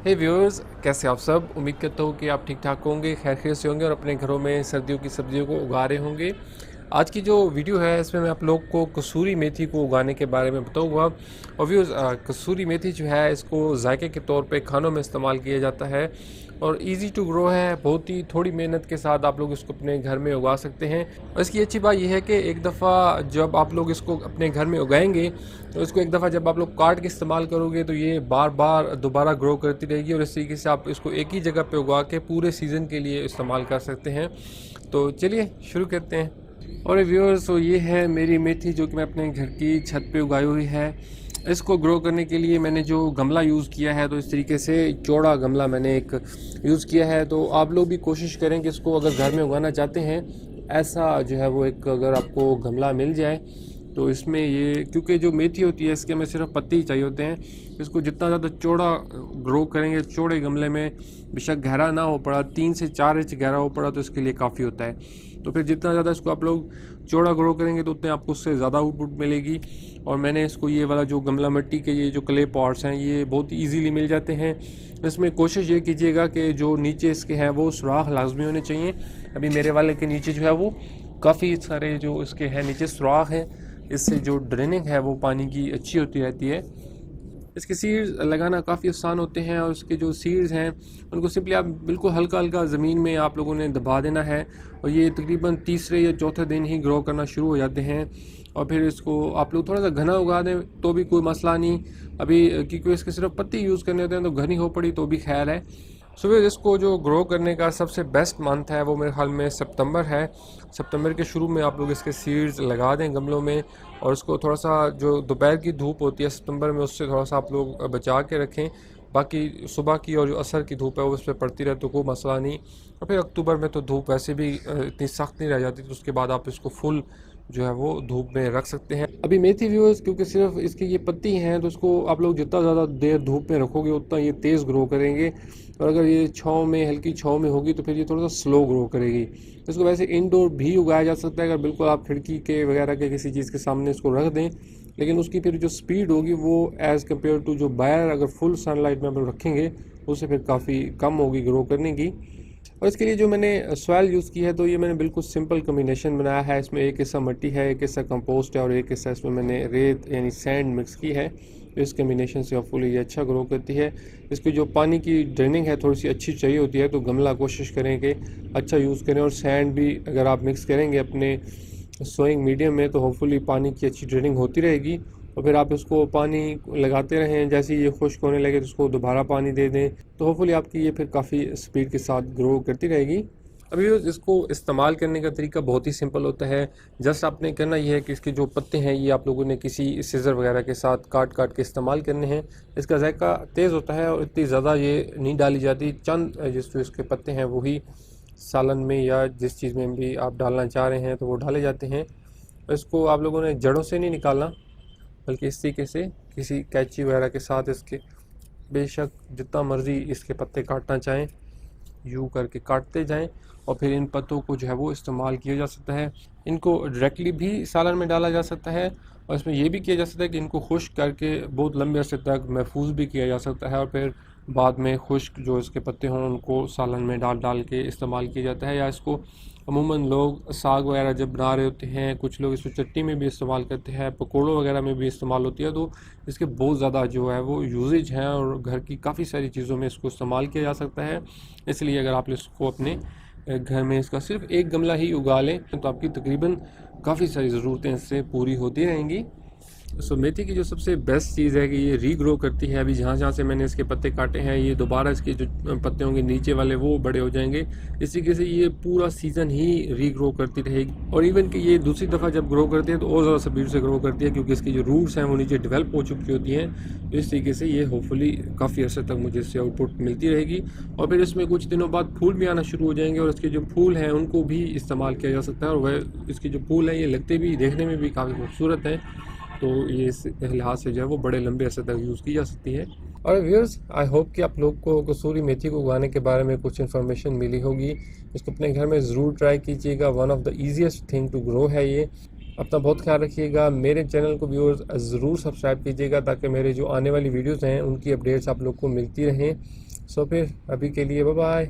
हे viewers, कैसे आप सब। उम्मीद करता हूँ कि आप ठीक ठाक होंगे, खैर खैरियत से होंगे और अपने घरों में सर्दियों की सब्जियों को उगा रहे होंगे। आज की जो वीडियो है इसमें मैं आप लोग को कसूरी मेथी को उगाने के बारे में बताऊंगा। और व्यूअर्स, कसूरी मेथी जो है इसको जायके के तौर पे खानों में इस्तेमाल किया जाता है और इजी टू ग्रो है। बहुत ही थोड़ी मेहनत के साथ आप लोग इसको अपने घर में उगा सकते हैं। और इसकी अच्छी बात यह है कि एक दफ़ा जब आप लोग इसको अपने घर में उगाएंगे तो इसको एक दफ़ा जब आप लोग काट के इस्तेमाल करोगे तो ये बार बार दोबारा ग्रो करती रहेगी और इस तरीके से आप इसको एक ही जगह पे उगा के पूरे सीज़न के लिए इस्तेमाल कर सकते हैं। तो चलिए शुरू करते हैं। और व्यूअर्स, तो ये है मेरी मेथी जो कि मैं अपने घर की छत पे उगाई हुई है। इसको ग्रो करने के लिए मैंने जो गमला यूज़ किया है तो इस तरीके से चौड़ा गमला मैंने एक यूज़ किया है। तो आप लोग भी कोशिश करें कि इसको अगर घर में उगाना चाहते हैं, ऐसा जो है वो एक अगर आपको गमला मिल जाए तो इसमें ये, क्योंकि जो मेथी होती है इसके हमें सिर्फ पत्ते ही चाहिए होते हैं। इसको जितना ज़्यादा चौड़ा ग्रो करेंगे, चौड़े गमले में, बेशक गहरा ना हो पड़ा, 3 से 4 इंच गहरा हो पड़ा तो इसके लिए काफ़ी होता है। तो फिर जितना ज़्यादा इसको आप लोग चौड़ा ग्रो करेंगे तो उतने आपको उससे ज़्यादा आउटपुट मिलेगी। और मैंने इसको ये वाला जो गमला मिट्टी के ये जो क्ले पॉट्स हैं ये बहुत ईजीली मिल जाते हैं। इसमें कोशिश ये कीजिएगा कि जो नीचे इसके हैं वो सुराख लाजमी होने चाहिए। अभी मेरे वाले के नीचे जो है वो काफ़ी सारे जो इसके हैं नीचे सुराख हैं, इससे जो ड्रेनिंग है वो पानी की अच्छी होती रहती है। इसके सीड्स लगाना काफ़ी आसान होते हैं और इसके जो सीड्स हैं उनको सिंपली आप बिल्कुल हल्का हल्का ज़मीन में आप लोगों ने दबा देना है और ये तकरीबन तीसरे या चौथे दिन ही ग्रो करना शुरू हो जाते हैं। और फिर इसको आप लोग थोड़ा सा घना उगा दें तो भी कोई मसला नहीं। अभी क्योंकि इसके सिर्फ पत्ती यूज़ करने होते हैं तो घनी हो पड़ी तो भी खैर है। सुबह इसको जो ग्रो करने का सबसे बेस्ट मंथ है वो मेरे ख्याल में सितंबर है। सितंबर के शुरू में आप लोग इसके सीड्स लगा दें गमलों में और इसको थोड़ा सा जो दोपहर की धूप होती है सितंबर में उससे थोड़ा सा आप लोग बचा के रखें। बाकी सुबह की और जो असर की धूप है वो उस पर पड़ती रहे तो कोई मसला नहीं। और फिर अक्टूबर में तो धूप वैसे भी इतनी सख्त नहीं रह जाती, तो उसके बाद आप इसको फुल जो है वो धूप में रख सकते हैं। अभी मेथी व्यूअर्स, क्योंकि सिर्फ इसकी ये पत्ती हैं तो इसको आप लोग जितना ज़्यादा देर धूप में रखोगे उतना ये तेज़ ग्रो करेंगे। और अगर ये छाँव में, हल्की छाँव में होगी तो फिर ये थोड़ा सा स्लो ग्रो करेगी। इसको वैसे इंडोर भी उगाया जा सकता है अगर बिल्कुल आप खिड़की के वगैरह के किसी चीज़ के सामने इसको रख दें, लेकिन उसकी फिर जो स्पीड होगी वो एज़ कम्पेयर टू जो बाहर अगर फुल सनलाइट में आप लोग रखेंगे उससे फिर काफ़ी कम होगी ग्रो करने की। और इसके लिए जो मैंने सॉइल यूज़ की है तो ये मैंने बिल्कुल सिंपल कम्बिनेशन बनाया है। इसमें एक हिस्सा मिट्टी है, एक हिस्सा कंपोस्ट है और एक हिस्सा इसमें मैंने रेत यानी सैंड मिक्स की है। तो इस कम्बिनेशन से फुल ये अच्छा ग्रो करती है। इसकी जो पानी की ड्रेनिंग है थोड़ी सी अच्छी चाहिए होती है, तो गमला कोशिश करें कि अच्छा यूज़ करें। और सैंड भी अगर आप मिक्स करेंगे अपने सोइंग मीडियम में तो होपफुली पानी की अच्छी ड्रेनिंग होती रहेगी। और फिर आप इसको पानी लगाते रहें, जैसे ये खुश्क होने लगे तो उसको दोबारा पानी दे दें, तो होपफुली आपकी ये फिर काफ़ी स्पीड के साथ ग्रो करती रहेगी। अभी इसको इस्तेमाल करने का तरीका बहुत ही सिंपल होता है। जस्ट आपने करना ये है कि इसके जो पत्ते हैं ये आप लोगों ने किसी सीज़र वगैरह के साथ काट काट के इस्तेमाल करने हैं। इसका जायका तेज़ होता है और इतनी ज़्यादा ये नहीं डाली जाती। चंद जिस जो इसके पत्ते हैं वही सालन में या जिस चीज़ में भी आप डालना चाह रहे हैं तो वो डाले जाते हैं। इसको आप लोगों ने जड़ों से नहीं निकालना, बल्कि इस तरीके से किसी कैंची वगैरह के साथ इसके बेशक जितना मर्ज़ी इसके पत्ते काटना चाहें यूँ करके काटते जाएं। और फिर इन पत्तों को जो है वो इस्तेमाल किया जा सकता है। इनको डायरेक्टली भी सालन में डाला जा सकता है और इसमें यह भी किया जा सकता है कि इनको खुश्क करके बहुत लंबे अरसे तक महफूज भी किया जा सकता है और फिर बाद में खुश्क जो इसके पत्ते हों उनको सालन में डाल डाल के इस्तेमाल किया जाता है। या इसको अमूमन लोग साग वगैरह जब बना रहे होते हैं, कुछ लोग इसको चटनी में भी इस्तेमाल करते हैं, पकौड़ों वगैरह में भी इस्तेमाल होती है। तो इसके बहुत ज़्यादा जो है वो यूजेज हैं और घर की काफ़ी सारी चीज़ों में इसको इस्तेमाल किया जा सकता है। इसलिए अगर आप इसको अपने घर में इसका सिर्फ एक गमला ही उगा लें तो आपकी तकरीबन काफ़ी सारी ज़रूरतें इससे पूरी होती रहेंगी। सो मेथी की जो सबसे बेस्ट चीज़ है कि ये रीग्रो करती है। अभी जहाँ जहाँ से मैंने इसके पत्ते काटे हैं ये दोबारा इसके जो पत्ते होंगे नीचे वाले वो बड़े हो जाएंगे। इस तरीके से ये पूरा सीज़न ही रीग्रो करती रहेगी। और इवन कि ये दूसरी दफ़ा जब ग्रो करती है तो और ज़्यादा स्पीड से ग्रो करती है क्योंकि इसकी जो रूट्स हैं वो नीचे डेवलप हो चुकी होती हैं। इस तरीके से ये होपफुली काफ़ी अर्से तक मुझे इससे आउटपुट मिलती रहेगी। और फिर इसमें कुछ दिनों बाद फूल भी आना शुरू हो जाएंगे और इसके जो फूल हैं उनको भी इस्तेमाल किया जा सकता है। और वह इसके जो फूल हैं ये लगते भी, देखने में भी काफ़ी खूबसूरत हैं, तो ये इस लिहाज से जो है वो बड़े लंबे अरसे तक यूज़ की जा सकती है। और व्यूअर्स, आई होप कि आप लोग को कसूरी मेथी को उगाने के बारे में कुछ इन्फॉर्मेशन मिली होगी। इसको अपने घर में ज़रूर ट्राई कीजिएगा। One of the easiest thing to grow है ये। अपना बहुत ख्याल रखिएगा। मेरे चैनल को व्यूअर्स ज़रूर सब्सक्राइब कीजिएगा ताकि मेरे जो आने वाली वीडियोज़ हैं उनकी अपडेट्स आप लोग को मिलती रहें। सो फिर अभी के लिए बाय बाय।